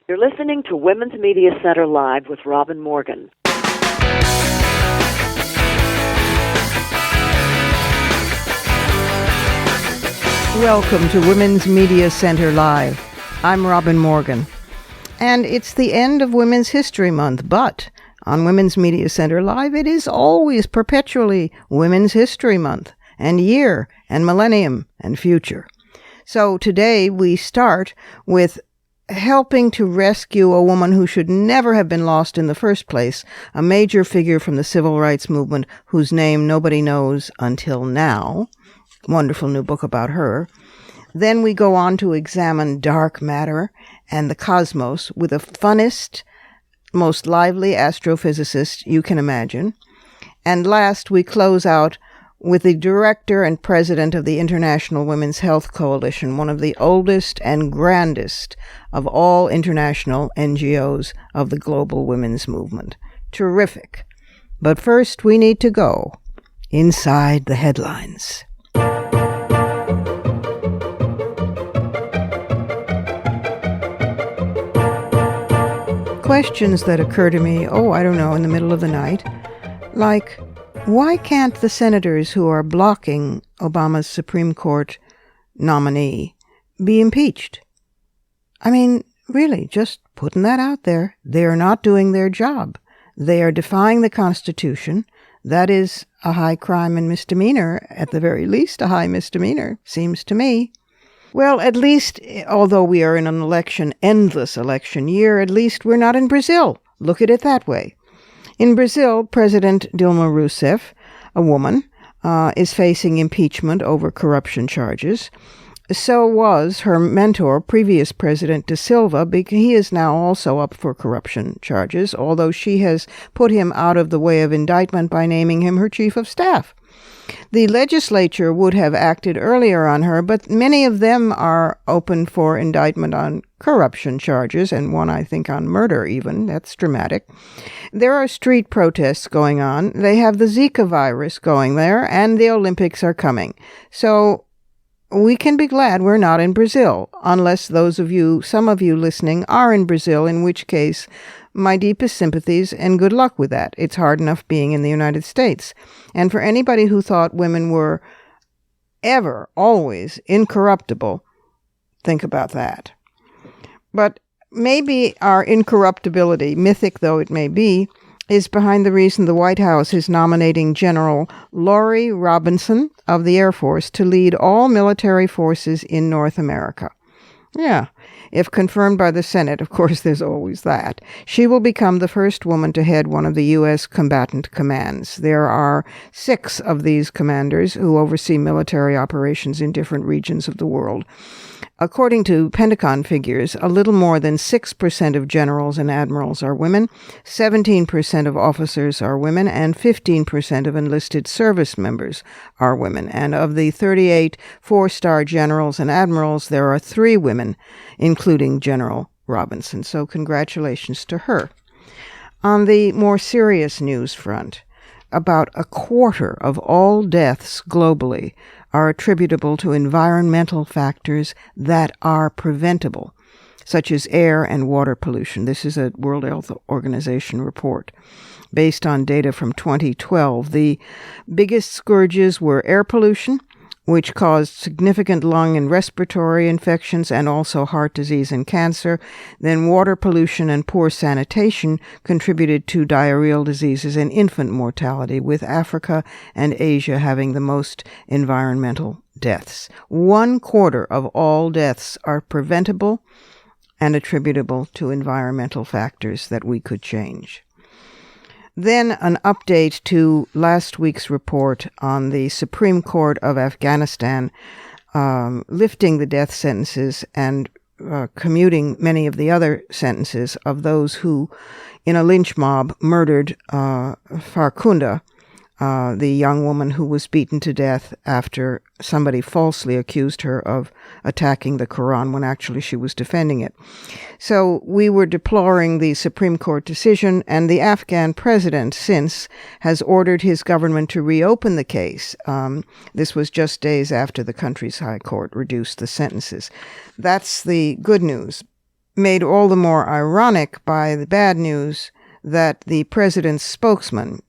You're listening to Women's Media Center Live with Robin Morgan. Welcome to Women's Media Center Live. I'm Robin Morgan. And it's the end of Women's History Month, but on Women's Media Center Live, it is always perpetually Women's History Month, and year, and millennium, and future. So today we start with helping to rescue a woman who should never have been lost in the first place, a major figure from the civil rights movement whose name nobody knows until now. Wonderful new book about her. Then we go on to examine dark matter and the cosmos with the funnest, most lively astrophysicist you can imagine. And last, we close out with the director and president of the International Women's Health Coalition, one of the oldest and grandest of all international NGOs of the global women's movement. Terrific. But first, we need to go inside the headlines. Questions that occur to me, in the middle of the night, like, why can't the senators who are blocking Obama's Supreme Court nominee be impeached? I mean, really, just putting that out there. They are not doing their job. They are defying the Constitution. That is a high crime and misdemeanor, at the very least a high misdemeanor, seems to me. Well, at least, although we are in an endless election year, at least we're not in Brazil. Look at it that way. In Brazil, President Dilma Rousseff, a woman, is facing impeachment over corruption charges. So was her mentor, previous President da Silva, because he is now also up for corruption charges, although she has put him out of the way of indictment by naming him her chief of staff. The legislature would have acted earlier on her, but many of them are open for indictment on corruption charges, and one, I think, on murder even. That's dramatic. There are street protests going on. They have the Zika virus going there, and the Olympics are coming. So we can be glad we're not in Brazil, unless some of you listening are in Brazil, in which case my deepest sympathies and good luck with that. It's hard enough being in the United States. And for anybody who thought women were ever, always incorruptible, think about that. But maybe our incorruptibility, mythic though it may be, is behind the reason the White House is nominating General Laurie Robinson of the Air Force to lead all military forces in North America. Yeah, if confirmed by the Senate, of course there's always that, she will become the first woman to head one of the U.S. combatant commands. There are 6 of these commanders who oversee military operations in different regions of the world. According to Pentagon figures, a little more than 6% of generals and admirals are women, 17% of officers are women, and 15% of enlisted service members are women. And of the 38 4-star generals and admirals, there are 3 women, including General Robinson. So congratulations to her. On the more serious news front, about a quarter of all deaths globally are attributable to environmental factors that are preventable, such as air and water pollution. This is a World Health Organization report. Based on data from 2012, the biggest scourges were air pollution, which caused significant lung and respiratory infections and also heart disease and cancer. Then water pollution and poor sanitation contributed to diarrheal diseases and infant mortality, with Africa and Asia having the most environmental deaths. 1/4 of all deaths are preventable and attributable to environmental factors that we could change. Then an update to last week's report on the Supreme Court of Afghanistan lifting the death sentences and commuting many of the other sentences of those who, in a lynch mob, murdered Farkhunda, the young woman who was beaten to death after somebody falsely accused her of attacking the Quran when actually she was defending it. So we were deploring the Supreme Court decision, and the Afghan president since has ordered his government to reopen the case. This was just days after the country's high court reduced the sentences. That's the good news. made all the more ironic by the bad news that the president's spokesman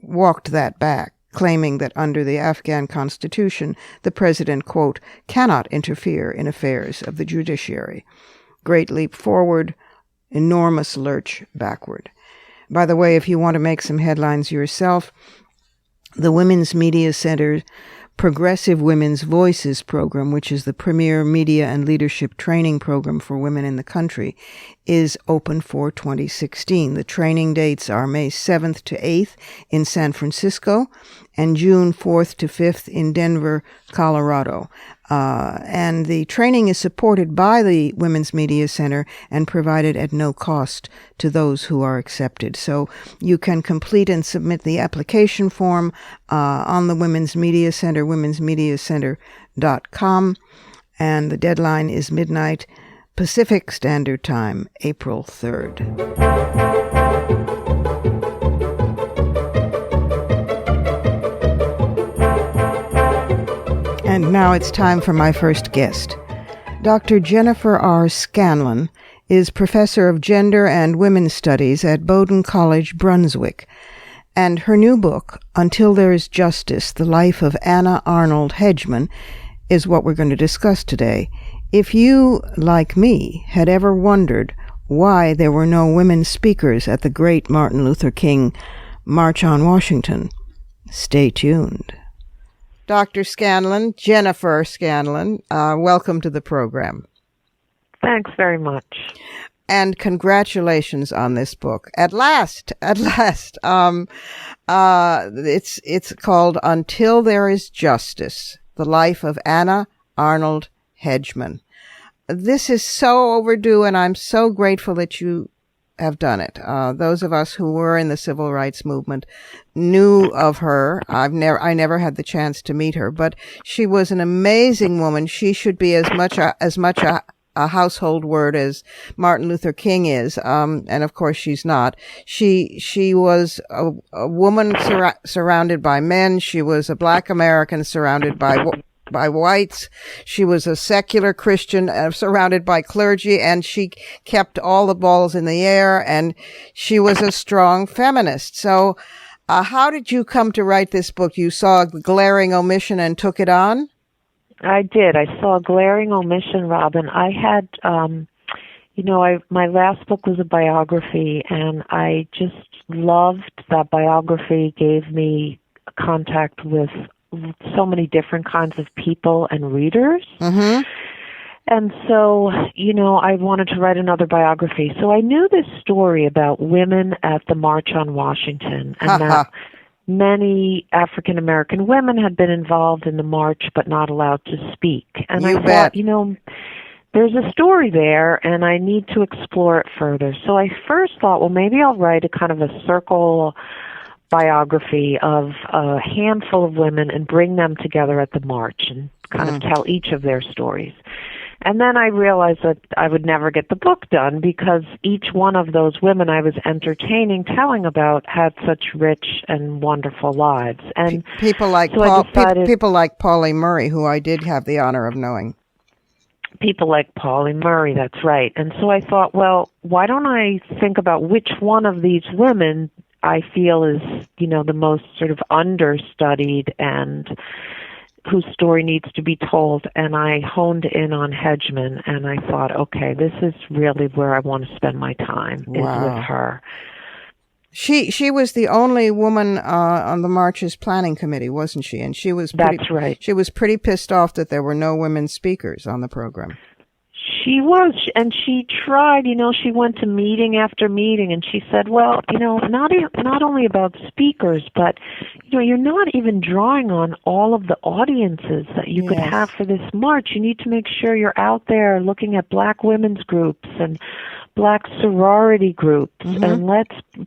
walked that back, claiming that under the Afghan constitution, the president, quote, cannot interfere in affairs of the judiciary. Great leap forward, enormous lurch backward. By the way, if you want to make some headlines yourself, the Women's Media Center Progressive Women's Voices program, which is the premier media and leadership training program for women in the country, is open for 2016. The training dates are May 7th to 8th in San Francisco and June 4th to 5th in Denver, Colorado. And the training is supported by the Women's Media Center and provided at no cost to those who are accepted. So you can complete and submit the application form on the Women's Media Center, womensmediacenter.com. And the deadline is midnight Pacific Standard Time, April 3rd. And now it's time for my first guest. Dr. Jennifer R. Scanlon is professor of gender and women's studies at Bowdoin College, Brunswick. And her new book, Until There Is Justice, The Life of Anna Arnold Hedgeman, is what we're going to discuss today. If you, like me, had ever wondered why there were no women speakers at the great Martin Luther King March on Washington, stay tuned. Dr. Scanlon, Jennifer Scanlon, welcome to the program. Thanks very much. And congratulations on this book. At last. It's called Until There Is Justice, The Life of Anna Arnold Hedgeman. This is so overdue, and I'm so grateful that you have done it. Those of us who were in the civil rights movement knew of her. I never had the chance to meet her, but she was an amazing woman. She should be as much a household word as Martin Luther King is. And of course she's not. She was a woman surrounded by men. She was a Black American surrounded by whites. She was a secular Christian surrounded by clergy, and she kept all the balls in the air, and she was a strong feminist. So how did you come to write this book? You saw a glaring omission and took it on? I did. I saw a glaring omission, Robin. I had, my last book was a biography, and I just loved that biography. Gave me contact with so many different kinds of people and readers. Mm-hmm. And so, I wanted to write another biography. So I knew this story about women at the March on Washington, and that many African American women had been involved in the march but not allowed to speak. And I thought, there's a story there, and I need to explore it further. So I first thought, well, maybe I'll write a kind of a circle biography of a handful of women and bring them together at the march and kind of tell each of their stories. And then I realized that I would never get the book done because each one of those women I was entertaining, telling about, had such rich and wonderful lives. And people like Pauli Murray, who I did have the honor of knowing. People like Pauli Murray, that's right. And so I thought, well, why don't I think about which one of these women I feel is, the most sort of understudied and whose story needs to be told. And I honed in on Hedgeman, and I thought, okay, this is really where I want to spend my time, is with her. She was the only woman on the March's planning committee, wasn't she? And she was That's right. She was pretty pissed off that there were no women speakers on the program. She was, and she tried, she went to meeting after meeting, and she said, well, not only about speakers, but, you're not even drawing on all of the audiences that you could have for this march. You need to make sure you're out there looking at Black women's groups and Black sorority groups, and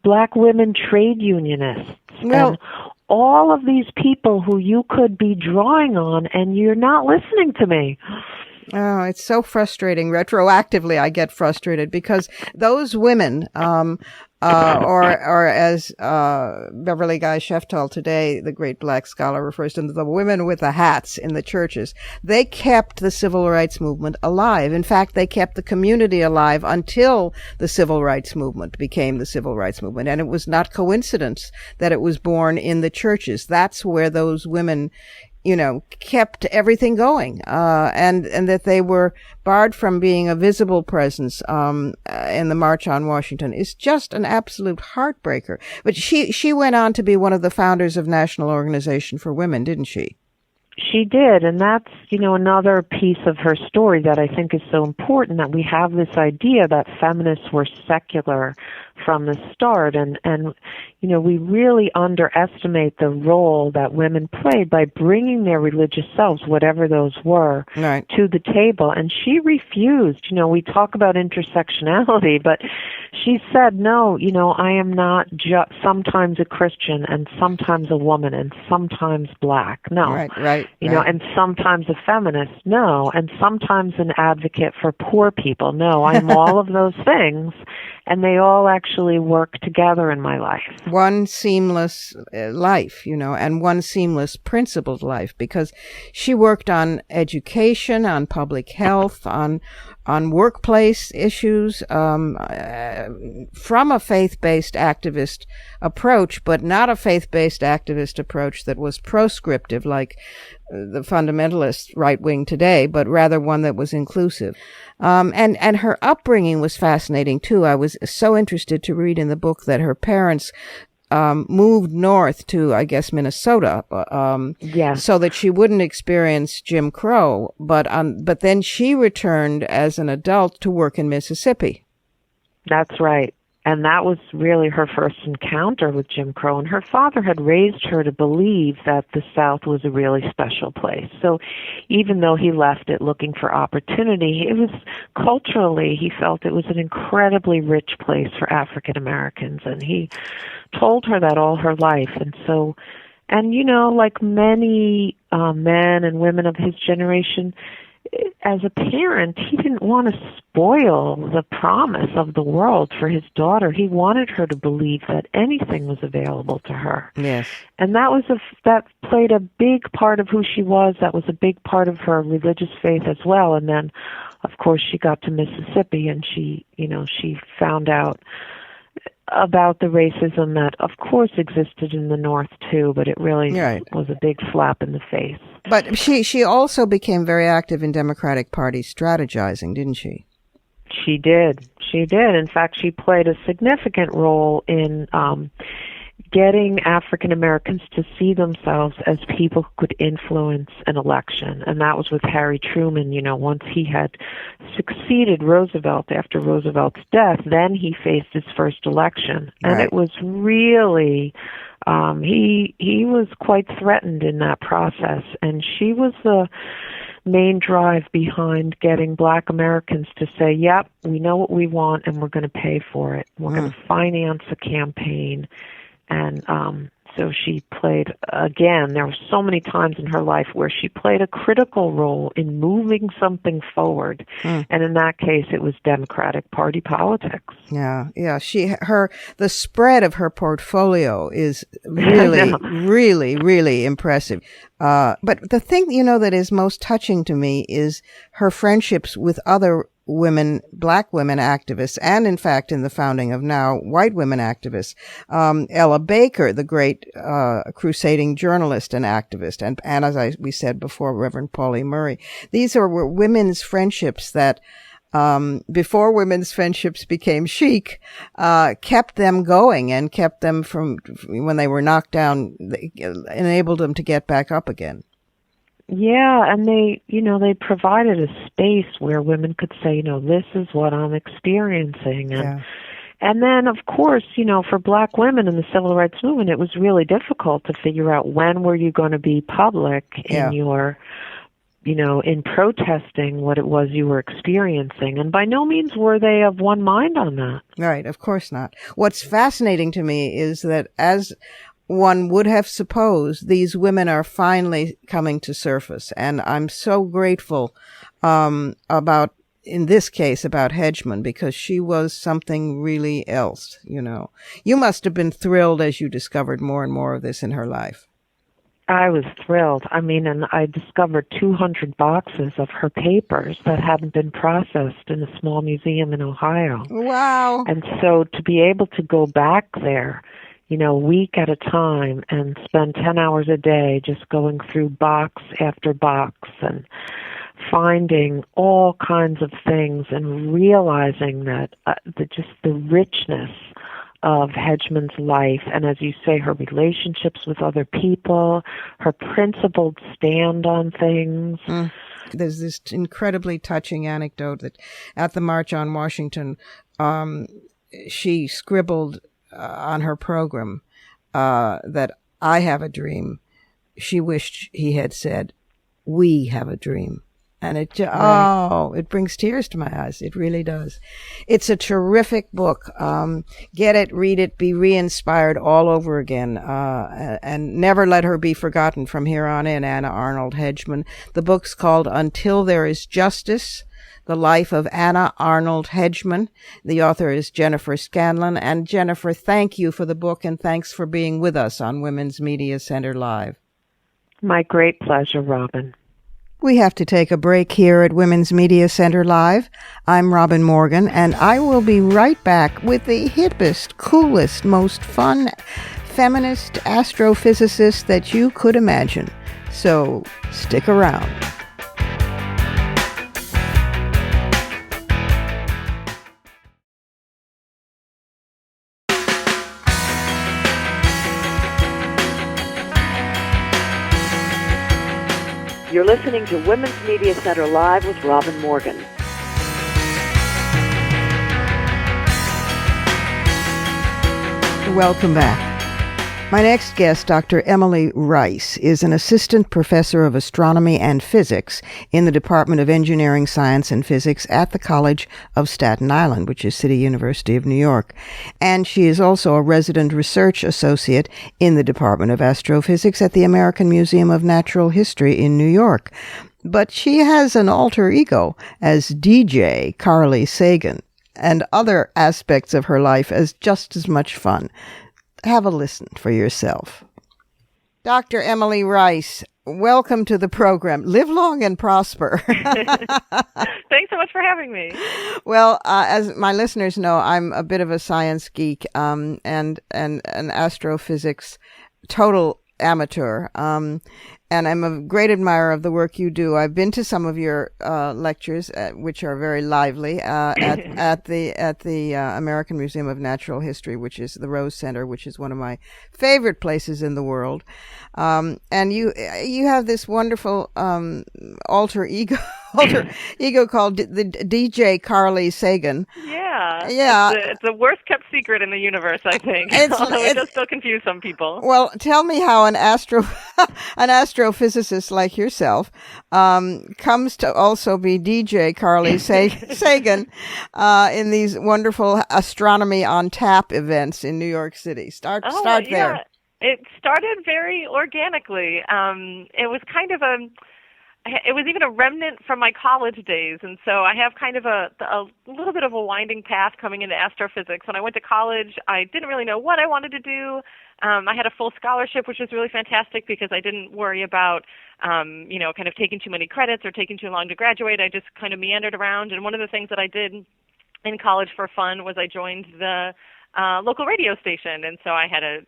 Black women trade unionists, and all of these people who you could be drawing on, and you're not listening to me. Oh, it's so frustrating. Retroactively, I get frustrated because those women or as Beverly Guy Sheftall today, the great black scholar, refers to them, the women with the hats in the churches. They kept the civil rights movement alive. In fact, they kept the community alive until the civil rights movement became the civil rights movement. And it was not coincidence that it was born in the churches. That's where those women, kept everything going, and that they were barred from being a visible presence in the March on Washington is just an absolute heartbreaker. But she went on to be one of the founders of National Organization for Women, didn't she? She did, and that's, another piece of her story that I think is so important, that we have this idea that feminists were secular from the start, and we really underestimate the role that women played by bringing their religious selves, whatever those were, right, to the table. And she refused. We talk about intersectionality, but she said, no, I am not sometimes a Christian and sometimes a woman and sometimes black. No. Right. And sometimes a feminist. No. And sometimes an advocate for poor people. No, I'm all of those things. And they all actually work together in my life. One seamless life, and one seamless principled life, because she worked on education, on public health, on workplace issues, from a faith-based activist approach, but not a faith-based activist approach that was proscriptive like the fundamentalist right wing today, but rather one that was inclusive. And her upbringing was fascinating too. I was so interested to read in the book that her parents moved north to, I guess, Minnesota, so that she wouldn't experience Jim Crow. But then she returned as an adult to work in Mississippi. That's right. And that was really her first encounter with Jim Crow. And her father had raised her to believe that the South was a really special place. So even though he left it looking for opportunity, it was culturally, he felt it was an incredibly rich place for African Americans. And he told her that all her life. And so, like many men and women of his generation, as a parent, he didn't want to spoil the promise of the world for his daughter. He wanted her to believe that anything was available to her. Yes. And that played a big part of who she was. That was a big part of her religious faith as well. And then, of course, she got to Mississippi and she found out about the racism that, of course, existed in the North, too, but it really was a big slap in the face. But she also became very active in Democratic Party strategizing, didn't she? She did. In fact, she played a significant role in getting African Americans to see themselves as people who could influence an election. And that was with Harry Truman. Once he had succeeded Roosevelt after Roosevelt's death, then he faced his first election. And it was really, he was quite threatened in that process. And she was the main drive behind getting Black Americans to say, yep, we know what we want and we're going to pay for it. We're going to finance a campaign. And so she played, again, there were so many times in her life where she played a critical role in moving something forward. And in that case, it was Democratic Party politics. Yeah. The spread of her portfolio is really, really, really impressive. But the thing, that is most touching to me is her friendships with other women, Black women activists, and in fact in the founding of now white women activists. Ella Baker, the great crusading journalist and activist, and as we said before, Reverend Pauley Murray. These were women's friendships that before women's friendships became chic, kept them going and kept them from, when they were knocked down, enabled them to get back up again. Yeah, and they provided a space where women could say, this is what I'm experiencing. And then, of course, for Black women in the civil rights movement, it was really difficult to figure out when were you going to be public in your, in protesting what it was you were experiencing. And by no means were they of one mind on that. Right, of course not. What's fascinating to me is that as one would have supposed, these women are finally coming to surface. And I'm so grateful about in this case about Hedgeman, because she was something really else, you know. You must have been thrilled as you discovered more and more of this in her life. I was thrilled. I mean, and I discovered 200 boxes of her papers that hadn't been processed in a small museum in Ohio. Wow. And so to be able to go back there, you know, a week at a time and spend 10 hours a day just going through box after box and finding all kinds of things and realizing that just the richness of Hedgeman's life, and as you say, her relationships with other people, her principled stand on things. There's this incredibly touching anecdote that at the March on Washington, she scribbled on her program that I have a dream. She wished he had said, we have a dream. And it it brings tears to my eyes. It really does. It's a terrific book. Get it, read it, be re-inspired all over again, and never let her be forgotten from here on in, Anna Arnold Hedgeman. The book's called Until There Is Justice, The Life of Anna Arnold Hedgeman. The author is Jennifer Scanlon. And Jennifer, thank you for the book, and thanks for being with us on Women's Media Center Live. My great pleasure, Robin. We have to take a break here at Women's Media Center Live. I'm Robin Morgan, and I will be right back with the hippest, coolest, most fun feminist astrophysicist that you could imagine. So stick around. You're listening to Women's Media Center Live with Robin Morgan. Welcome back. My next guest, Dr. Emily Rice, is an assistant professor of astronomy and physics in the Department of Engineering, Science, and Physics at the College of Staten Island, which is City University of New York. And she is also a resident research associate in the Department of Astrophysics at the American Museum of Natural History in New York. But she has an alter ego as DJ Carly Sagan, and other aspects of her life as just as much fun. Have a listen for yourself. Dr. Emily Rice, welcome to the program. Live long and prosper. Thanks so much for having me. Well, as my listeners know, I'm a bit of a science geek and an astrophysics total amateur. And I'm a great admirer of the work you do. I've been to some of your lectures, which are very lively, at the American Museum of Natural History, which is the Rose Center, which is one of my favorite places in the world. And you have this wonderful alter ego called the DJ Carly Sagan. Yeah. It's the worst kept secret in the universe, I think. Although it does still confuse some people. Well, tell me how an astrophysicist like yourself comes to also be DJ Carly Sagan in these wonderful Astronomy on Tap events in New York City. Start there. It started very organically. It was kind of it was even a remnant from my college days, and so I have kind of a little bit of a winding path coming into astrophysics. When I went to college, I didn't really know what I wanted to do. I had a full scholarship, which was really fantastic because I didn't worry about, kind of taking too many credits or taking too long to graduate. I just kind of meandered around, and one of the things that I did in college for fun was I joined the local radio station, and so I had a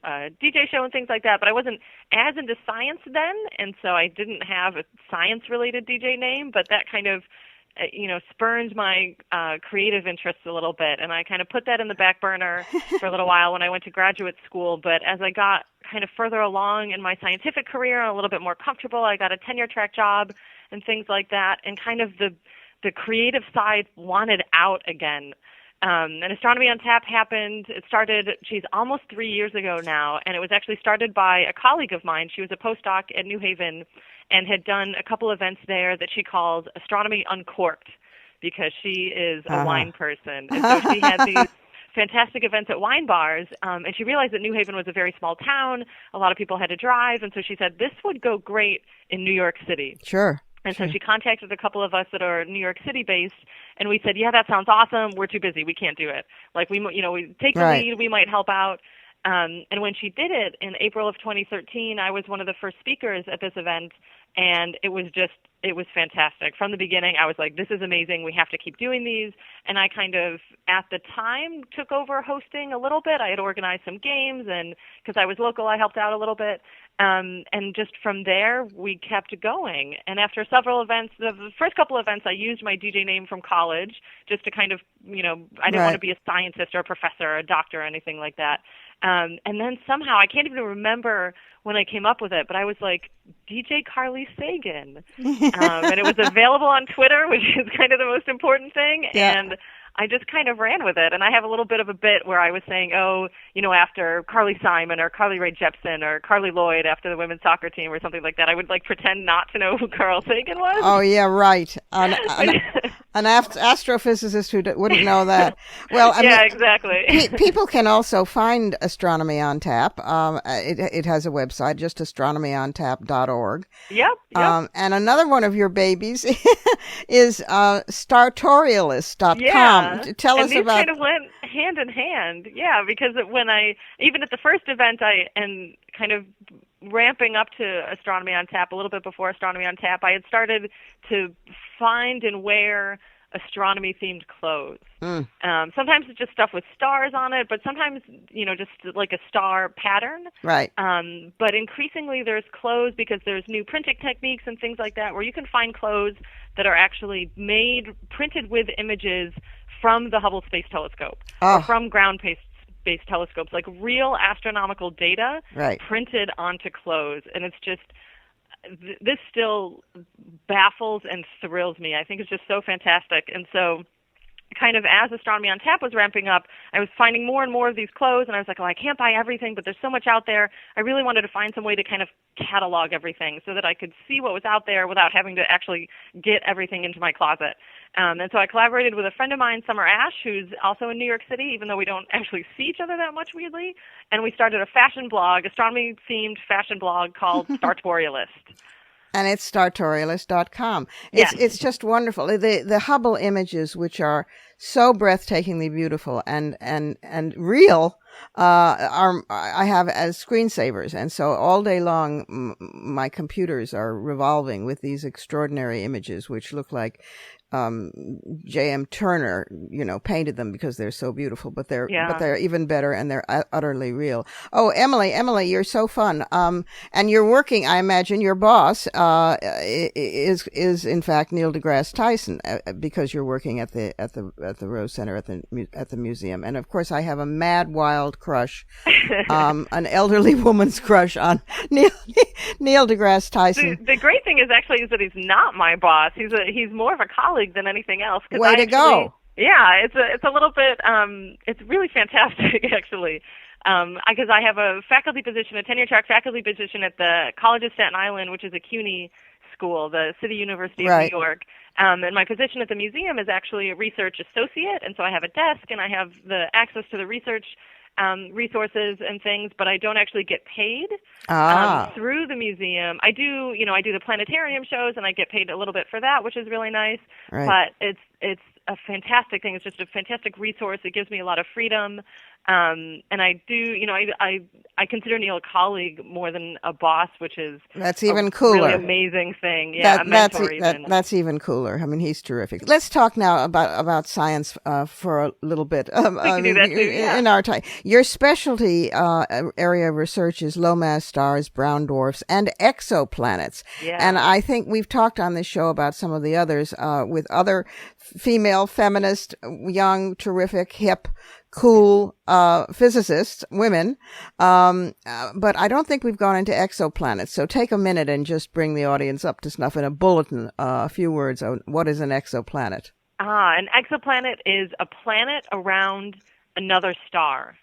DJ show and things like that, but I wasn't as into science then, and so I didn't have a science-related DJ name, but that kind of, spurned my creative interests a little bit, and I kind of put that in the back burner for a little while when I went to graduate school, but as I got kind of further along in my scientific career, a little bit more comfortable, I got a tenure-track job and things like that, and kind of the creative side wanted out again. And Astronomy on Tap happened. It started, almost 3 years ago now, and it was actually started by a colleague of mine. She was a postdoc at New Haven and had done a couple events there that she called Astronomy Uncorked because she is a wine person. And so she had these fantastic events at wine bars, and she realized that New Haven was a very small town. A lot of people had to drive, and so she said, this would go great in New York City. Sure. And so she contacted a couple of us that are New York City based, and we said, yeah, that sounds awesome. We're too busy. We can't do it. Like, we take the lead. We might help out. And when she did it in April of 2013, I was one of the first speakers at this event, and it was fantastic. From the beginning, I was like, this is amazing. We have to keep doing these. And I kind of, at the time, took over hosting a little bit. I had organized some games, and because I was local, I helped out a little bit. And just from there, we kept going. And after several events, the first couple events, I used my DJ name from college just to kind of, I didn't want to be a scientist or a professor or a doctor or anything like that. And then somehow, I can't even remember when I came up with it, but I was like, DJ Carly Sagan. And it was available on Twitter, which is kind of the most important thing. Yeah. And I just kind of ran with it. And I have a little bit of a bit where I was saying, after Carly Simon or Carly Rae Jepsen or Carly Lloyd after the women's soccer team or something like that, I would pretend not to know who Carl Sagan was. Oh, yeah, right. An astrophysicist who wouldn't know that. Well, yeah, exactly. People can also find Astronomy on Tap. It has a website, just astronomyontap.org. Yep. And another one of your babies is startorialist.com. Yeah. Tell us these about. Kind of went hand in hand. Yeah, because when even at the first event, and kind of ramping up to Astronomy on Tap, a little bit before Astronomy on Tap, I had started to find and wear astronomy-themed clothes. Sometimes it's just stuff with stars on it, but sometimes, just like a star pattern. Right. But increasingly there's clothes, because there's new printing techniques and things like that, where you can find clothes that are actually printed with images from the Hubble Space Telescope, or from ground-based telescopes, like real astronomical data printed onto clothes. And it's just, this still baffles and thrills me. I think it's just so fantastic. And so kind of as Astronomy on Tap was ramping up, I was finding more and more of these clothes, and I was like, I can't buy everything, but there's so much out there. I really wanted to find some way to kind of catalog everything so that I could see what was out there without having to actually get everything into my closet. And so I collaborated with a friend of mine, Summer Ash, who's also in New York City, even though we don't actually see each other that much, weirdly. And we started a fashion blog, astronomy-themed fashion blog called Startorialist. And it's startorialist.com. Yes. It's just wonderful. The Hubble images, which are so breathtakingly beautiful and real, I have as screensavers. And so all day long, my computers are revolving with these extraordinary images, which look like J.M. Turner, painted them because they're so beautiful, but they're even better, and they're utterly real. Oh, Emily, you're so fun. And you're working, I imagine your boss is in fact Neil deGrasse Tyson, because you're working at the Rose Center at the museum. And of course I have a mad wild crush, an elderly woman's crush on Neil deGrasse Tyson. The great thing is that he's not my boss. He's more of a colleague than anything else. Way to go. Yeah, it's a little bit, it's really fantastic, actually. Because I have a faculty position, a tenure-track faculty position at the College of Staten Island, which is a CUNY school, the City University of New York. And my position at the museum is actually a research associate, and so I have a desk, and I have the access to the research resources and things, but I don't actually get paid through the museum. I do the planetarium shows, and I get paid a little bit for that, which is really nice. Right. But it's a fantastic thing. It's just a fantastic resource. It gives me a lot of freedom. And I do, I consider Neil a colleague more than a boss, which is that's even cooler. Really amazing thing. Yeah, a mentor even. That's even cooler. I mean, he's terrific. Let's talk now about science for a little bit. We can do that too, yeah. In our time. Your specialty area of research is low mass stars, brown dwarfs, and exoplanets. Yeah. And I think we've talked on this show about some of the others with other female, feminist, young, terrific, hip, cool physicists, women, but I don't think we've gone into exoplanets. So take a minute and just bring the audience up to snuff in a bulletin, a few words on what is an exoplanet. An exoplanet is a planet around another star,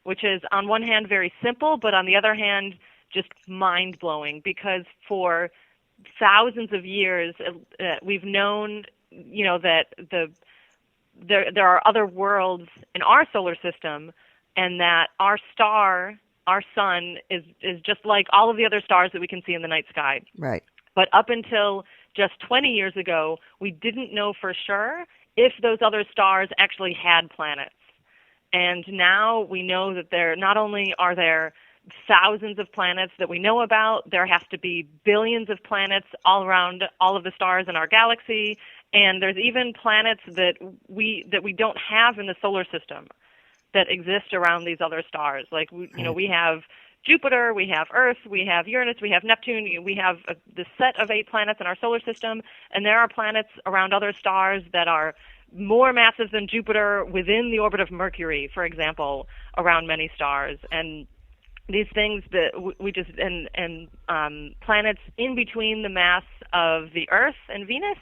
which is on one hand very simple, but on the other hand just mind-blowing, because for thousands of years we've known, that there are other worlds in our solar system, and that our star, our sun, is just like all of the other stars that we can see in the night sky. Right. But up until just 20 years ago, we didn't know for sure if those other stars actually had planets. And now we know that not only are there thousands of planets that we know about, there has to be billions of planets all around all of the stars in our galaxy, and there's even planets that we don't have in the solar system that exist around these other stars. Like, we have Jupiter, we have Earth, we have Uranus, we have Neptune, we have the set of 8 planets in our solar system, and there are planets around other stars that are more massive than Jupiter within the orbit of Mercury, for example, around many stars. And these things that we just, and planets in between the mass of the Earth and Venus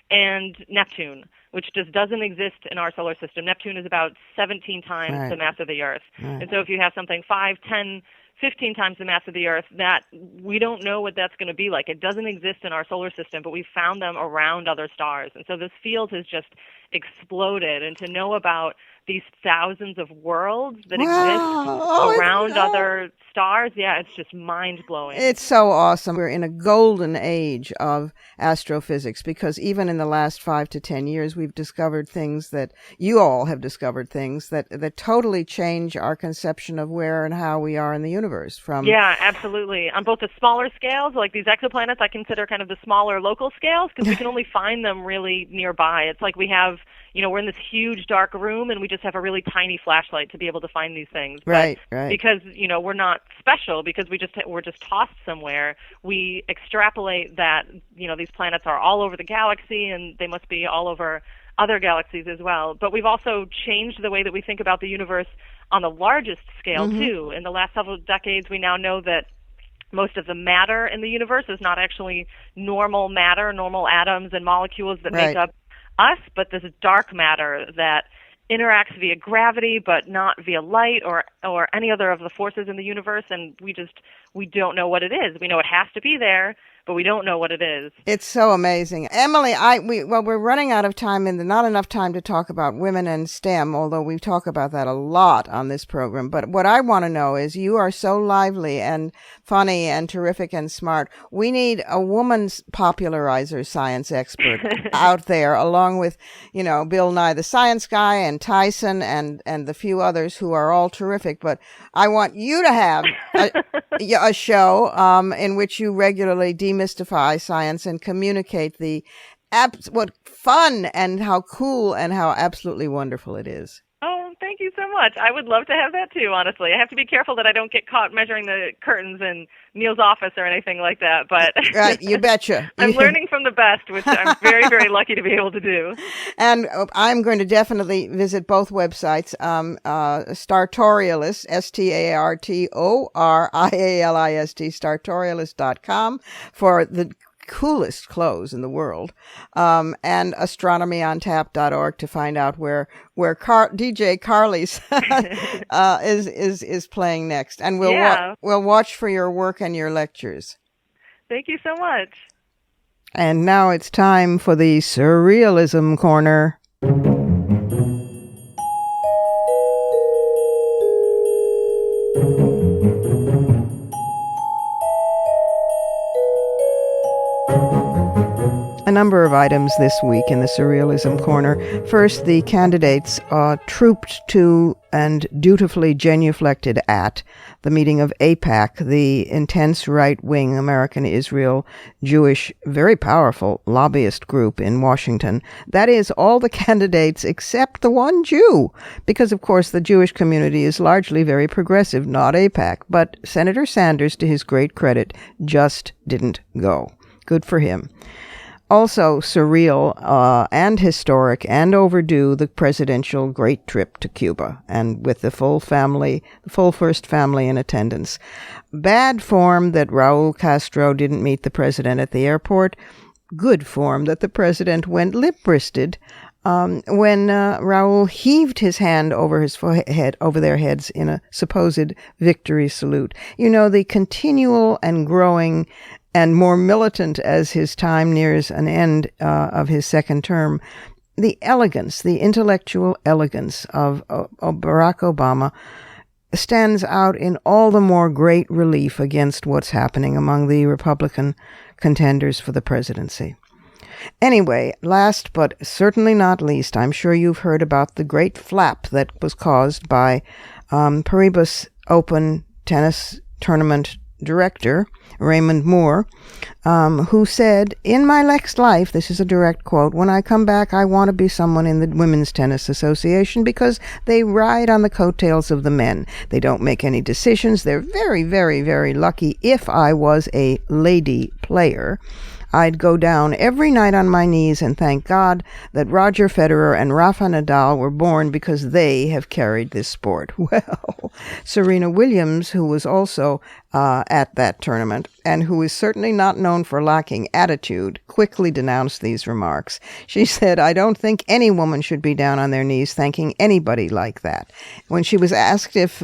and Neptune, which just doesn't exist in our solar system. Neptune is about 17 times the mass of the Earth. And so if you have something 5, 10, 15 times the mass of the Earth, that we don't know what that's going to be like. It doesn't exist in our solar system, but we've found them around other stars. And so this field has just exploded. And to know about these thousands of worlds that exist around other stars, it's just mind-blowing. It's so awesome. We're in a golden age of astrophysics, because even in the last 5 to 10 years, we've discovered things that you all have discovered things that totally change our conception of where and how we are in the universe. Yeah, absolutely. On both the smaller scales, like these exoplanets, I consider kind of the smaller local scales, because we can only find them really nearby. It's like we have, we're in this huge dark room and we just have a really tiny flashlight to be able to find these things. Right. Because, we're not special, because we're just tossed somewhere. We extrapolate that, these planets are all over the galaxy and they must be all over other galaxies as well. But we've also changed the way that we think about the universe on the largest scale, too. In the last several decades, we now know that most of the matter in the universe is not actually normal matter, normal atoms and molecules that make up us, but this dark matter that interacts via gravity but not via light or any other of the forces in the universe, and we don't know what it is. We know it has to be there, but we don't know what it is. It's so amazing. Emily, we're running out of time and not enough time to talk about women and STEM, although we talk about that a lot on this program. But what I want to know is, you are so lively and funny and terrific and smart. We need a woman's popularizer science expert out there, along with, Bill Nye the Science Guy and Tyson and the few others who are all terrific. But I want you to have a show in which you regularly demystify science and communicate what fun and how cool and how absolutely wonderful it is. Oh, thank you so much. I would love to have that too, honestly. I have to be careful that I don't get caught measuring the curtains in Neil's office or anything like that. But right, you betcha. I'm learning from the best, which I'm very, very lucky to be able to do. And I'm going to definitely visit both websites, Startorialist, Startorialist, Startorialist.com for the coolest clothes in the world, and astronomyontap.org to find out where DJ Carly's is playing next, and we'll watch for your work and your lectures. Thank you so much. And now it's time for the Surrealism Corner. A number of items this week in the Surrealism Corner. First, the candidates trooped to and dutifully genuflected at the meeting of AIPAC, the intense right-wing American Israel Jewish, very powerful lobbyist group in Washington. That is, all the candidates except the one Jew, because, of course, the Jewish community is largely very progressive, not AIPAC. But Senator Sanders, to his great credit, just didn't go. Good for him. Also surreal and historic and overdue, the presidential great trip to Cuba, and with the full first family in attendance. Bad form that Raul Castro didn't meet the president at the airport. Good form that the president went limp-wristed when Raul heaved his hand over their heads in a supposed victory salute. The continual and growing and more militant as his time nears an end of his second term, the intellectual elegance of Barack Obama stands out in all the more great relief against what's happening among the Republican contenders for the presidency. Anyway, last but certainly not least, I'm sure you've heard about the great flap that was caused by Paribas Open tennis tournament director, Raymond Moore, who said, "In my next life," this is a direct quote, "when I come back, I want to be someone in the Women's Tennis Association because they ride on the coattails of the men. They don't make any decisions. They're very, very, very lucky. If I was a lady player, I'd go down every night on my knees and thank God that Roger Federer and Rafa Nadal were born because they have carried this sport." Well, Serena Williams, who was also at that tournament and who is certainly not known for lacking attitude, quickly denounced these remarks. She said, "I don't think any woman should be down on their knees thanking anybody like that." When she was asked if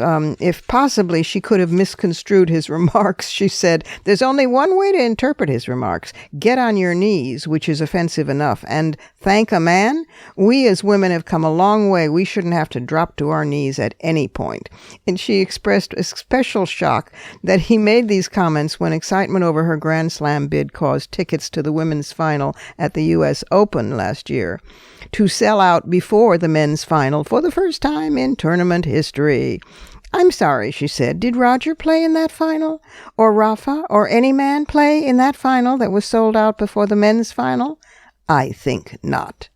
possibly she could have misconstrued his remarks, she said, "There's only one way to interpret his remarks. Get on your knees, which is offensive enough, and thank a man? We as women have come a long way. We shouldn't have to drop to our knees at any point." And she expressed a special shock that he made these comments when excitement over her Grand Slam bid caused tickets to the women's final at the U.S. Open last year to sell out before the men's final for the first time in tournament history. "I'm sorry," she said. "Did Roger play in that final? Or Rafa? Or any man play in that final that was sold out before the men's final? I think not."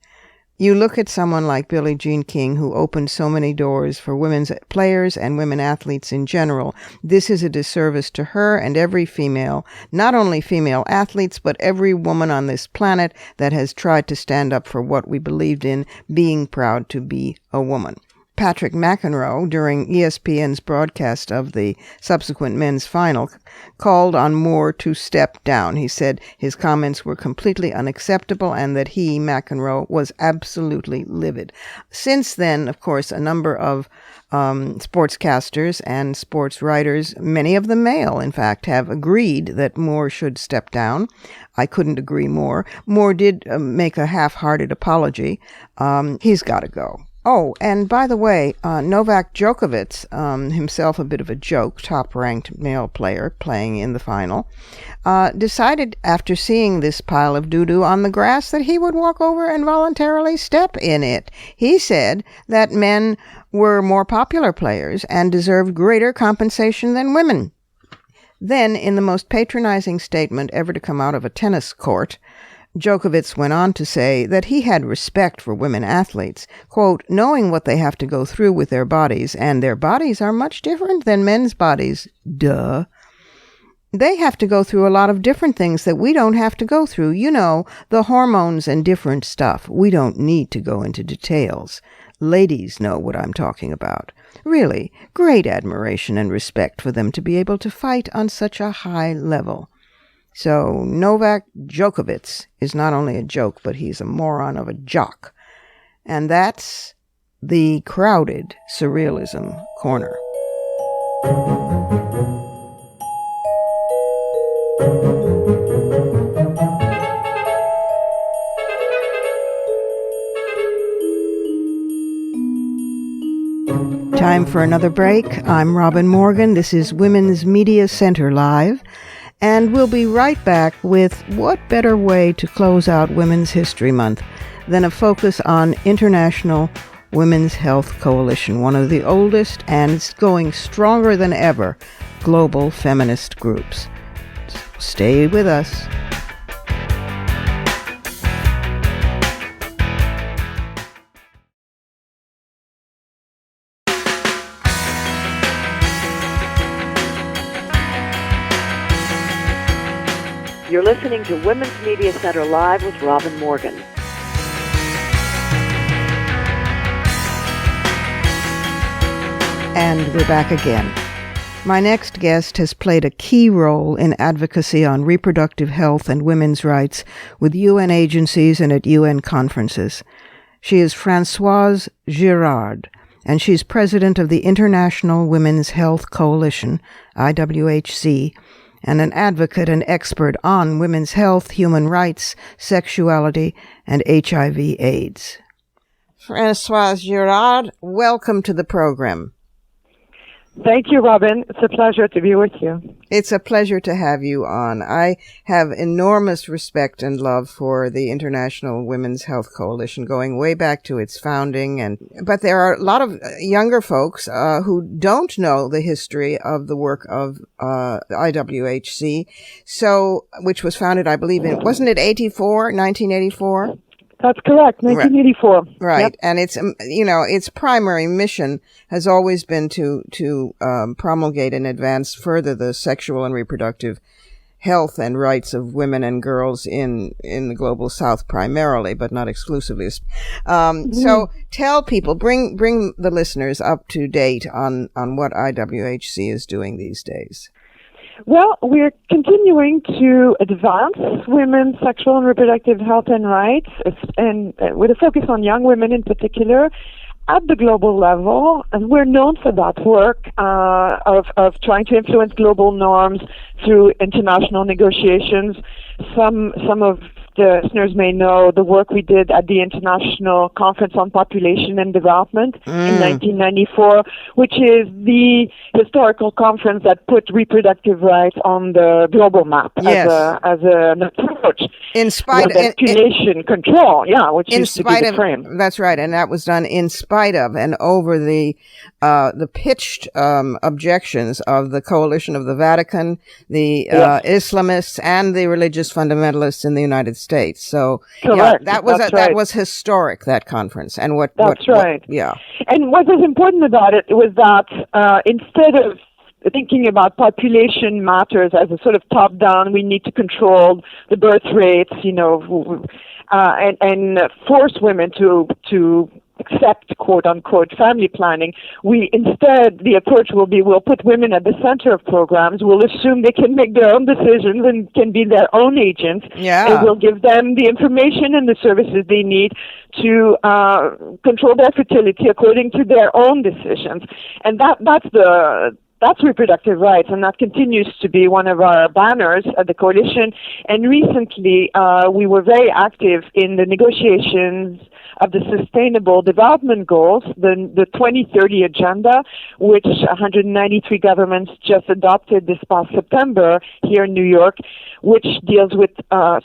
You look at someone like Billie Jean King, who opened so many doors for women's players and women athletes in general. This is a disservice to her and every female, not only female athletes, but every woman on this planet that has tried to stand up for what we believed in, being proud to be a woman. Patrick McEnroe, during ESPN's broadcast of the subsequent men's final, called on Moore to step down. He said his comments were completely unacceptable and that he, McEnroe, was absolutely livid. Since then, of course, a number of sportscasters and sports writers, many of them male, in fact, have agreed that Moore should step down. I couldn't agree more. Moore did make a half-hearted apology. He's got to go. Oh, and by the way, Novak Djokovic, himself a bit of a joke, top-ranked male player playing in the final, decided after seeing this pile of doo-doo on the grass that he would walk over and voluntarily step in it. He said that men were more popular players and deserved greater compensation than women. Then, in the most patronizing statement ever to come out of a tennis court, Djokovic went on to say that he had respect for women athletes, quote, "knowing what they have to go through with their bodies, and their bodies are much different than men's bodies. Duh. They have to go through a lot of different things that we don't have to go through. You know, the hormones and different stuff. We don't need to go into details. Ladies know what I'm talking about. Really, great admiration and respect for them to be able to fight on such a high level." So Novak Djokovic is not only a joke, but he's a moron of a jock. And that's the crowded Surrealism Corner. Time for another break. I'm Robin Morgan. This is Women's Media Center Live. And we'll be right back with what better way to close out Women's History Month than a focus on International Women's Health Coalition, one of the oldest and going stronger than ever global feminist groups. Stay with us. You're listening to Women's Media Center Live with Robin Morgan. And we're back again. My next guest has played a key role in advocacy on reproductive health and women's rights with UN agencies and at UN conferences. She is Françoise Girard, and she's president of the International Women's Health Coalition, IWHC, and an advocate and expert on women's health, human rights, sexuality, and HIV/AIDS. Françoise Girard, welcome to the program. Thank you, Robin. It's a pleasure to be with you. It's a pleasure to have you on. I have enormous respect and love for the International Women's Health Coalition, going way back to its founding. But there are a lot of younger folks who don't know the history of the work of IWHC, which was founded, I believe, wasn't it 1984? That's correct, 1984. Right. Yep. And it's, its primary mission has always been to promulgate and advance further the sexual and reproductive health and rights of women and girls in the global South primarily, but not exclusively. So tell people, bring the listeners up to date on what IWHC is doing these days. Well, we're continuing to advance women's sexual and reproductive health and rights, and with a focus on young women in particular, at the global level. And we're known for that work of trying to influence global norms through international negotiations. Some of the listeners may know the work we did at the International Conference on Population and Development in 1994, which is the historical conference that put reproductive rights on the global map as an approach. In spite of population control, which used to be the frame. That's right, and that was done in spite of and over the pitched objections of the coalition of the Vatican, the Islamists, and the religious fundamentalists in the United States. So, correct. That was historic, that conference. And That's right. And what was important about it was that instead of thinking about population matters as a sort of top-down, we need to control the birth rates, and force women to accept quote-unquote family planning. The approach will be, we'll put women at the center of programs, we'll assume they can make their own decisions and can be their own agents, and we'll give them the information and the services they need to control their fertility according to their own decisions. And that's reproductive rights, and that continues to be one of our banners at the coalition. And recently, we were very active in the negotiations of the Sustainable Development Goals, the 2030 Agenda, which 193 governments just adopted this past September here in New York, which deals with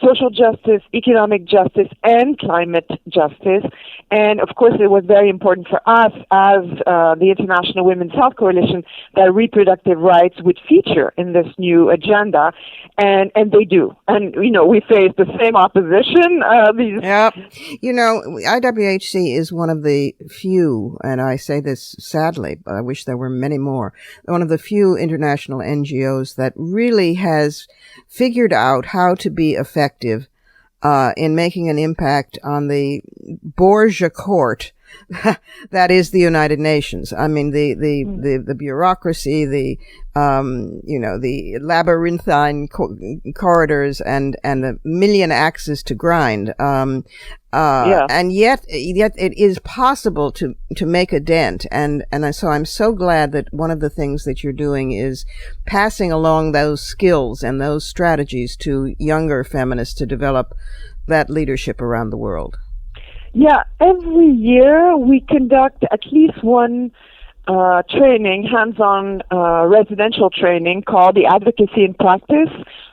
social justice, economic justice, and climate justice. And of course, it was very important for us as the International Women's Health Coalition that reproductive rights would feature in this new agenda, and they do. And we face the same opposition. IWHC is one of the few, and I say this sadly, but I wish there were many more, one of the few international NGOs that really has figured out how to be effective in making an impact on the Borgia court that is the United Nations. I mean, the bureaucracy, the labyrinthine corridors and a million axes to grind. And yet it is possible to make a dent. And so I'm so glad that one of the things that you're doing is passing along those skills and those strategies to younger feminists to develop that leadership around the world. Yeah, every year we conduct at least one training, hands-on residential training called the Advocacy in Practice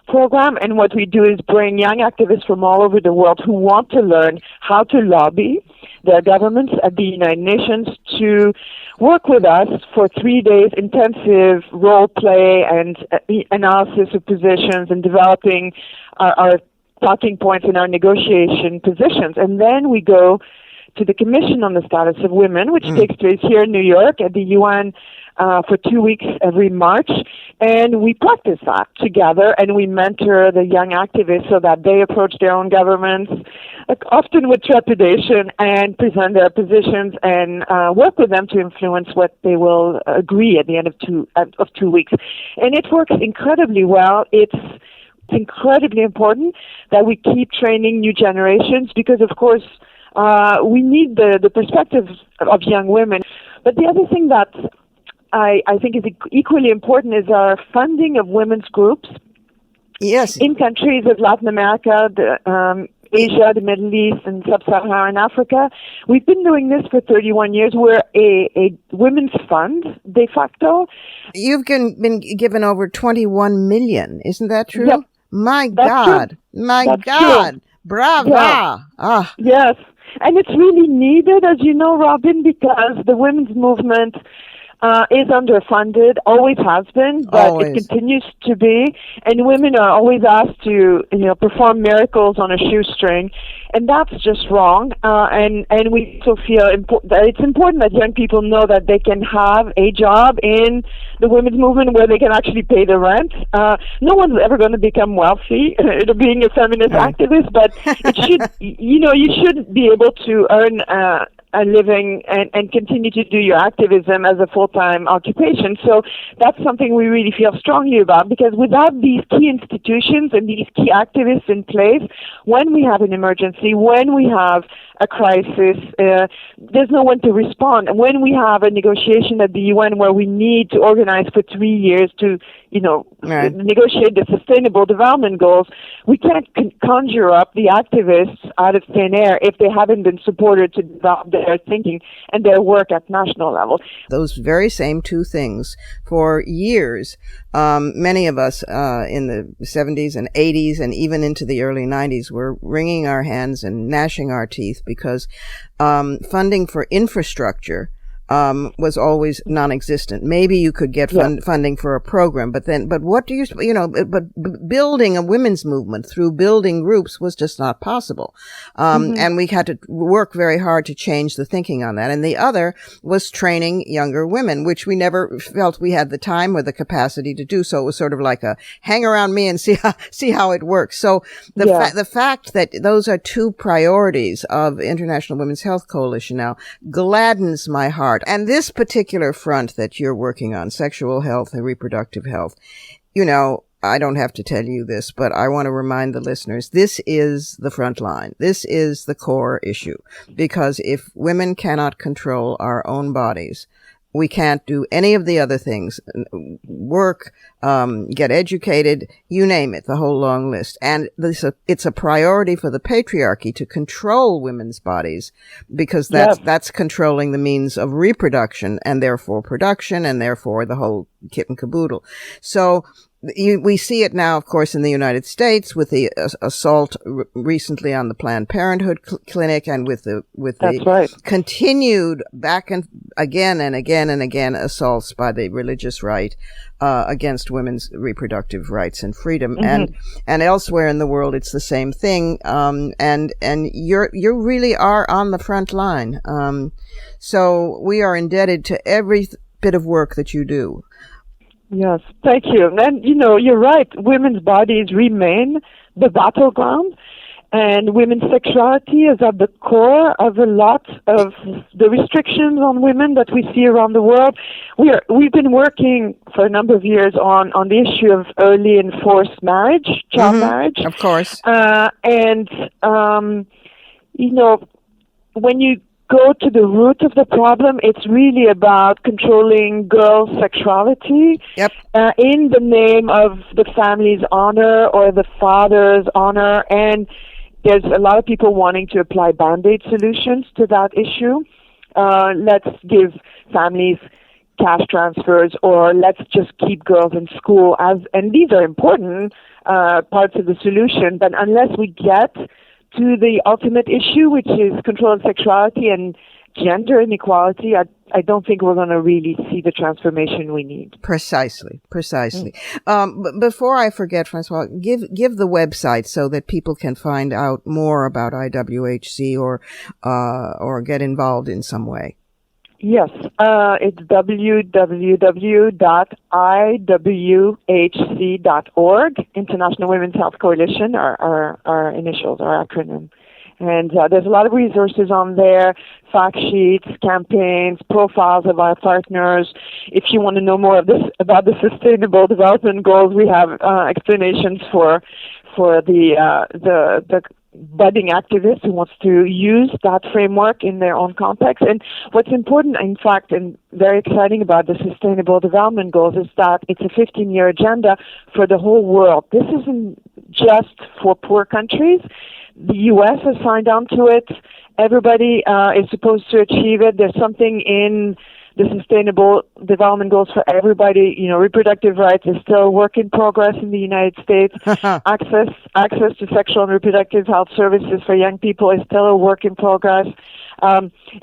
program. And what we do is bring young activists from all over the world who want to learn how to lobby their governments at the United Nations to work with us for 3 days intensive role play and analysis of positions and developing our talking points in our negotiation positions. And then we go to the Commission on the Status of Women, which takes place here in New York at the UN for 2 weeks every March. And we practice that together, and we mentor the young activists so that they approach their own governments, often with trepidation, and present their positions and work with them to influence what they will agree at the end of 2 weeks. And it works incredibly well. It's incredibly important that we keep training new generations because, of course, we need the perspectives of young women. But the other thing that I think is equally important is our funding of women's groups. Yes. In countries of Latin America, Asia, the Middle East, and Sub-Saharan Africa. We've been doing this for 31 years. We're a women's fund, de facto. You've been given over 21 million. Isn't that true? Yep. My That's God. true. My That's God. true. Brava. Yeah. Ah. Yes. And it's really needed, as you know, Robin, because the women's movement is underfunded, always has been, but Always. it continues to be. And women are always asked to, perform miracles on a shoestring, and that's just wrong. And we also feel that it's important that young people know that they can have a job in the women's movement where they can actually pay the rent. No one's ever going to become wealthy being a feminist activist, but it should, you should be able to earn a living and continue to do your activism as a full-time occupation. So that's something we really feel strongly about, because without these key institutions and these key activists in place, when we have an emergency, when we have a crisis, there's no one to respond. And when we have a negotiation at the UN where we need to organize for 3 years to, negotiate the Sustainable Development Goals, we can't conjure up the activists out of thin air if they haven't been supported to develop their thinking and their work at national level. Those very same two things for years. Many of us in the 70s and 80s and even into the early 90s were wringing our hands and gnashing our teeth because funding for infrastructure was always non-existent. Maybe you could get funding for a program, but what do but building a women's movement through building groups was just not possible. And we had to work very hard to change the thinking on that. And the other was training younger women, which we never felt we had the time or the capacity to do. So it was sort of like a hang around me and see how it works. So the fact that those are two priorities of International Women's Health Coalition now gladdens my heart. And this particular front that you're working on, sexual health and reproductive health, I don't have to tell you this, but I want to remind the listeners, this is the front line. This is the core issue. Because if women cannot control our own bodies, we can't do any of the other things, work, get educated, you name it, the whole long list. And it's a priority for the patriarchy to control women's bodies, because that's controlling the means of reproduction and therefore production and therefore the whole kit and caboodle. So we see it now, of course, in the United States with the assault recently on the Planned Parenthood clinic, and with the continued back and again and again and again assaults by the religious right against women's reproductive rights and freedom. And elsewhere in the world, it's the same thing. And you really are on the front line. So we are indebted to every bit of work that you do. Yes, thank you. And, you're right. Women's bodies remain the battleground, and women's sexuality is at the core of a lot of the restrictions on women that we see around the world. We've been working for a number of years on the issue of early and forced marriage, child marriage. Of course. When you go to the root of the problem, it's really about controlling girls' sexuality in the name of the family's honor or the father's honor. And there's a lot of people wanting to apply Band-Aid solutions to that issue. Let's give families cash transfers, or let's just keep girls in school. And these are important parts of the solution, but unless we get to the ultimate issue, which is control of sexuality and gender inequality, I don't think we're going to really see the transformation we need. Precisely. Before I forget, Françoise, give the website so that people can find out more about IWHC or get involved in some way. Yes, it's www.iwhc.org, International Women's Health Coalition, our initials, our acronym. And there's a lot of resources on there, fact sheets, campaigns, profiles of our partners. If you want to know more about the Sustainable Development Goals, we have explanations for the budding activist who wants to use that framework in their own context. And what's important, in fact, and very exciting about the Sustainable Development Goals is that it's a 15-year agenda for the whole world. This isn't just for poor countries. The U.S. has signed on to it. Everybody is supposed to achieve it. There's something in the Sustainable Development Goals for everybody. You know, reproductive rights is still a work in progress in the United States. Access to sexual and reproductive health services for young people is still a work in progress.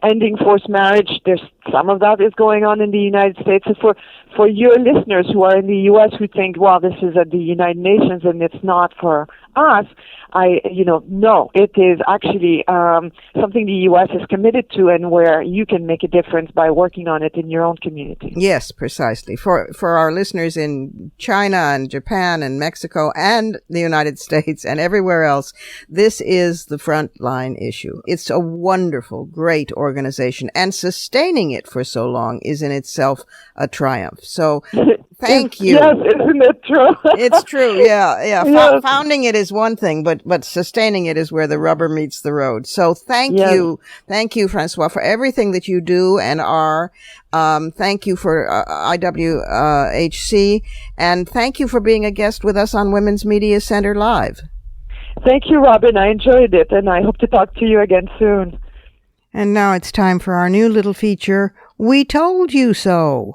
Ending forced marriage, there's some of that is going on in the United States. So for your listeners who are in the U.S. who think, well, this is at the United Nations and it's not for us, no, it is actually something the U.S. is committed to, and where you can make a difference by working on it in your own community. Yes, precisely. For our listeners in China and Japan and Mexico and the United States and everywhere else, this is the frontline issue. It's a wonderful, great organization, and sustaining it for so long is in itself a triumph. So thank you. Yes, isn't it true? It's true. Yeah. Yes. Founding it is one thing, but sustaining it is where the rubber meets the road. So thank you, Françoise, for everything that you do and are. Thank you for IWHC, and thank you for being a guest with us on Women's Media Center Live. Thank you, Robin. I enjoyed it, and I hope to talk to you again soon. And now it's time for our new little feature, We Told You So.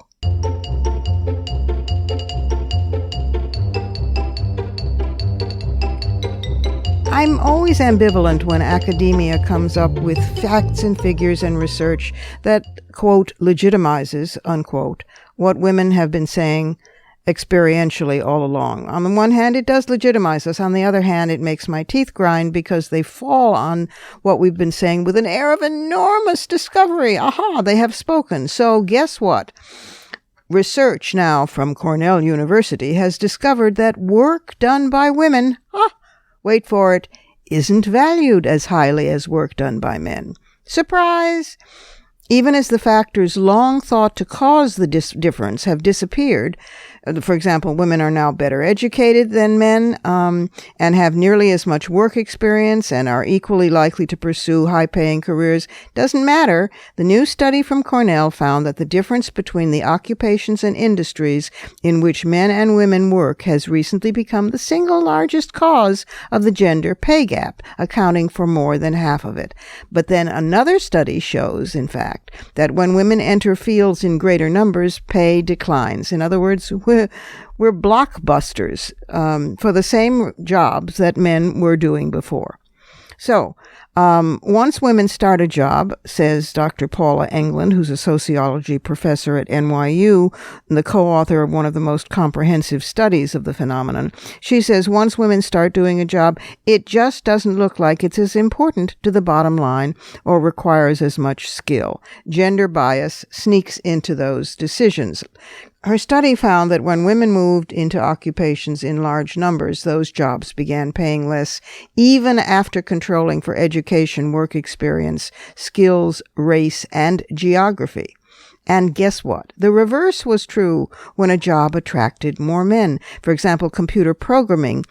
I'm always ambivalent when academia comes up with facts and figures and research that, quote, legitimizes, unquote, what women have been saying experientially all along. On the one hand, it does legitimize us. On the other hand, it makes my teeth grind because they fall on what we've been saying with an air of enormous discovery. Aha, they have spoken. So guess what? Research now from Cornell University has discovered that work done by women, wait for it, isn't valued as highly as work done by men. Surprise! Even as the factors long thought to cause the difference have disappeared, for example, women are now better educated than men and have nearly as much work experience and are equally likely to pursue high-paying careers. Doesn't matter. The new study from Cornell found that the difference between the occupations and industries in which men and women work has recently become the single largest cause of the gender pay gap, accounting for more than half of it. But then another study shows, in fact, that when women enter fields in greater numbers, pay declines. In other words, we're blockbusters for the same jobs that men were doing before. So, once women start a job, says Dr. Paula England, who's a sociology professor at NYU, and the co-author of one of the most comprehensive studies of the phenomenon, she says once women start doing a job, it just doesn't look like it's as important to the bottom line or requires as much skill. Gender bias sneaks into those decisions. Her study found that when women moved into occupations in large numbers, those jobs began paying less, even after controlling for education, work experience, skills, race, and geography. And guess what? The reverse was true when a job attracted more men. For example, computer programming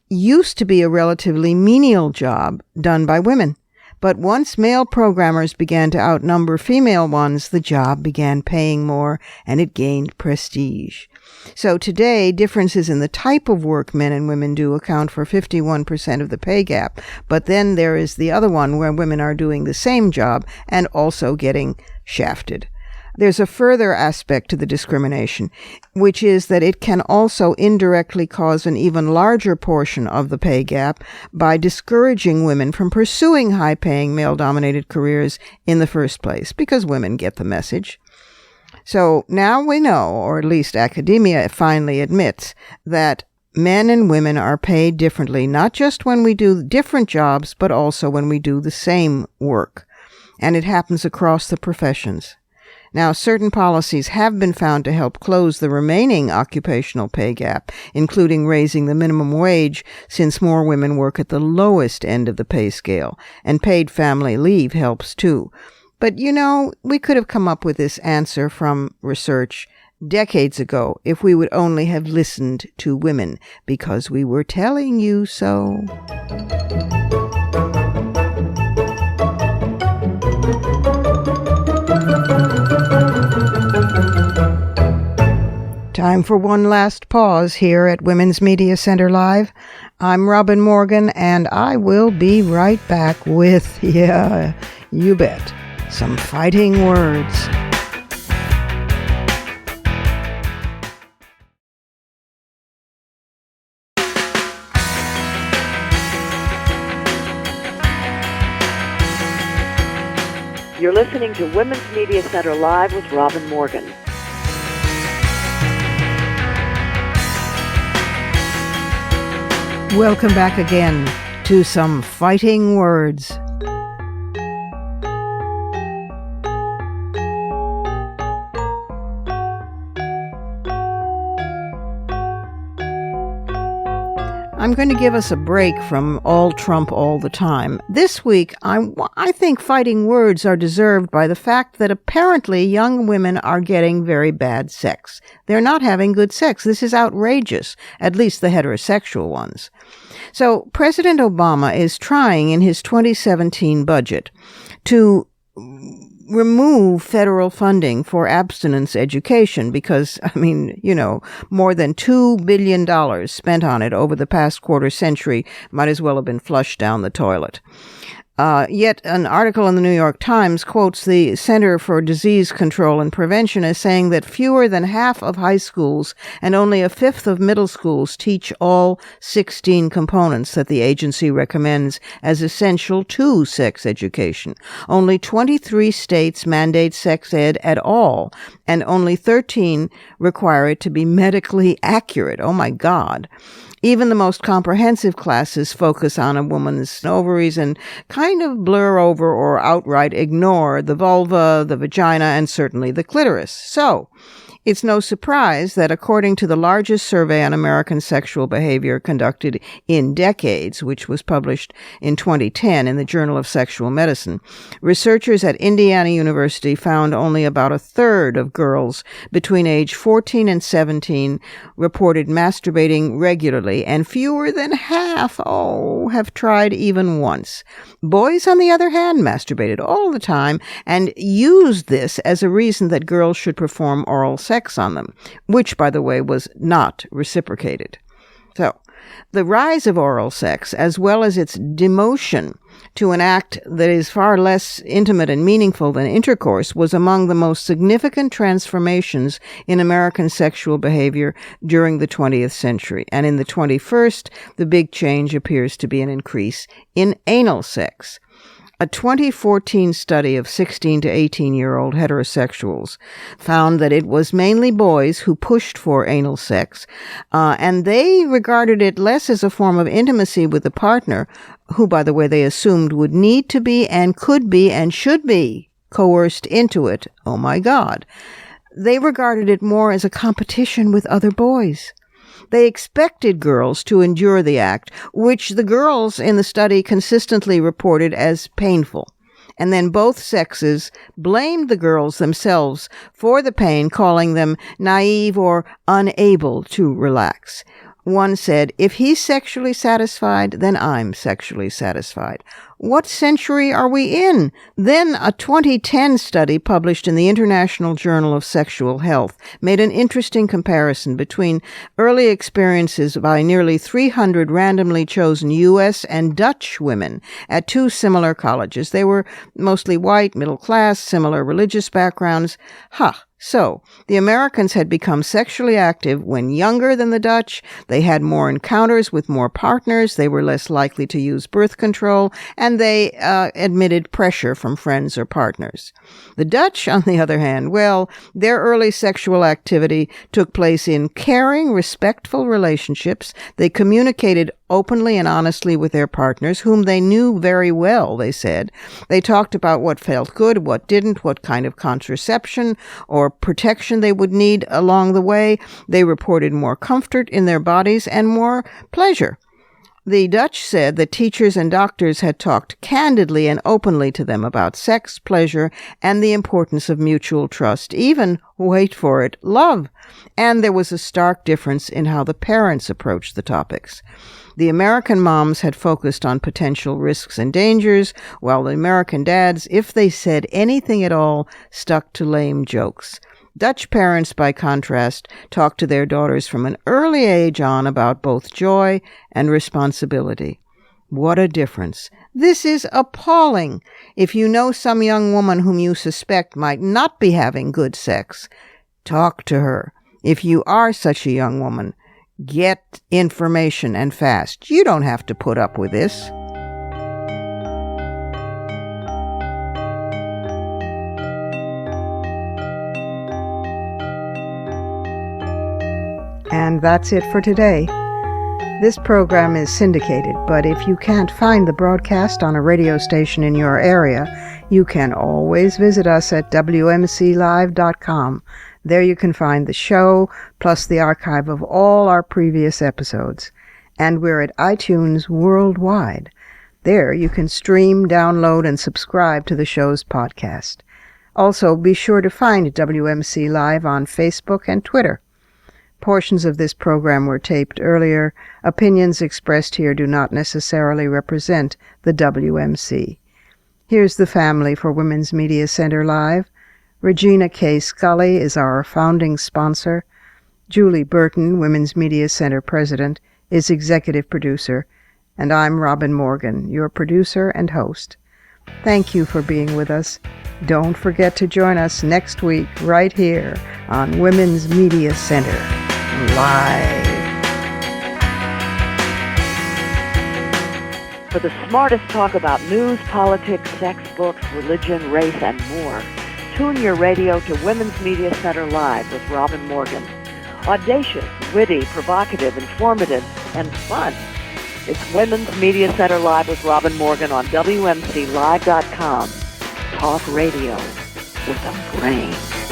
used to be a relatively menial job done by women. But once male programmers began to outnumber female ones, the job began paying more and it gained prestige. So today, differences in the type of work men and women do account for 51% of the pay gap. But then there is the other one where women are doing the same job and also getting shafted. There's a further aspect to the discrimination, which is that it can also indirectly cause an even larger portion of the pay gap by discouraging women from pursuing high-paying male-dominated careers in the first place, because women get the message. So now we know, or at least academia finally admits, that men and women are paid differently, not just when we do different jobs, but also when we do the same work. And it happens across the professions. Now, certain policies have been found to help close the remaining occupational pay gap, including raising the minimum wage, since more women work at the lowest end of the pay scale, and paid family leave helps too. But, we could have come up with this answer from research decades ago if we would only have listened to women, because we were telling you so. Time for one last pause here at Women's Media Center Live. I'm Robin Morgan, and I will be right back with, yeah, you bet, some fighting words. You're listening to Women's Media Center Live with Robin Morgan. Welcome back again to some fighting words. I'm going to give us a break from all Trump all the time. This week, I think fighting words are deserved by the fact that apparently young women are getting very bad sex. They're not having good sex. This is outrageous, at least the heterosexual ones. So President Obama is trying in his 2017 budget to remove federal funding for abstinence education because, more than $2 billion spent on it over the past quarter century might as well have been flushed down the toilet. Yet an article in the New York Times quotes the Center for Disease Control and Prevention as saying that fewer than half of high schools and only a fifth of middle schools teach all 16 components that the agency recommends as essential to sex education. Only 23 states mandate sex ed at all, and only 13 require it to be medically accurate. Oh my God. Even the most comprehensive classes focus on a woman's ovaries and kind of blur over or outright ignore the vulva, the vagina, and certainly the clitoris. So, it's no surprise that according to the largest survey on American sexual behavior conducted in decades, which was published in 2010 in the Journal of Sexual Medicine, researchers at Indiana University found only about a third of girls between age 14 and 17 reported masturbating regularly, and fewer than half, have tried even once. Boys, on the other hand, masturbated all the time and used this as a reason that girls should perform oral sex on them, which, by the way, was not reciprocated. So, the rise of oral sex, as well as its demotion to an act that is far less intimate and meaningful than intercourse, was among the most significant transformations in American sexual behavior during the 20th century. And in the 21st, the big change appears to be an increase in anal sex. A 2014 study of 16 to 18-year-old heterosexuals found that it was mainly boys who pushed for anal sex, and they regarded it less as a form of intimacy with the partner, who, by the way, they assumed would need to be and could be and should be coerced into it. Oh my God. They regarded it more as a competition with other boys. They expected girls to endure the act, which the girls in the study consistently reported as painful. And then both sexes blamed the girls themselves for the pain, calling them naive or unable to relax. One said, "If he's sexually satisfied, then I'm sexually satisfied." What century are we in? Then a 2010 study published in the International Journal of Sexual Health made an interesting comparison between early experiences by nearly 300 randomly chosen U.S. and Dutch women at two similar colleges. They were mostly white, middle class, similar religious backgrounds. So, the Americans had become sexually active when younger than the Dutch. They had more encounters with more partners. They were less likely to use birth control, and they admitted pressure from friends or partners. The Dutch, on the other hand, their early sexual activity took place in caring, respectful relationships. They communicated openly and honestly with their partners, whom they knew very well, they said. They talked about what felt good, what didn't, what kind of contraception or protection they would need along the way. They reported more comfort in their bodies and more pleasure. The Dutch said that teachers and doctors had talked candidly and openly to them about sex, pleasure, and the importance of mutual trust, even, wait for it, love. And there was a stark difference in how the parents approached the topics. The American moms had focused on potential risks and dangers, while the American dads, if they said anything at all, stuck to lame jokes. Dutch parents, by contrast, talk to their daughters from an early age on about both joy and responsibility. What a difference. This is appalling. If you know some young woman whom you suspect might not be having good sex, talk to her. If you are such a young woman, get information and fast. You don't have to put up with this. And that's it for today. This program is syndicated, but if you can't find the broadcast on a radio station in your area, you can always visit us at WMClive.com. There you can find the show, plus the archive of all our previous episodes. And we're at iTunes worldwide. There you can stream, download, and subscribe to the show's podcast. Also, be sure to find WMC Live on Facebook and Twitter. Portions of this program were taped earlier. Opinions expressed here do not necessarily represent the WMC. Here's the family for Women's Media Center Live. Regina K. Scully is our founding sponsor. Julie Burton, Women's Media Center President, is executive producer. And I'm Robin Morgan, your producer and host. Thank you for being with us. Don't forget to join us next week right here on Women's Media Center Live. For the smartest talk about news, politics, sex, books, religion, race, and more, tune your radio to Women's Media Center Live with Robin Morgan. Audacious, witty, provocative, informative, and fun. It's Women's Media Center Live with Robin Morgan on WMCLive.com. Talk radio with a brain.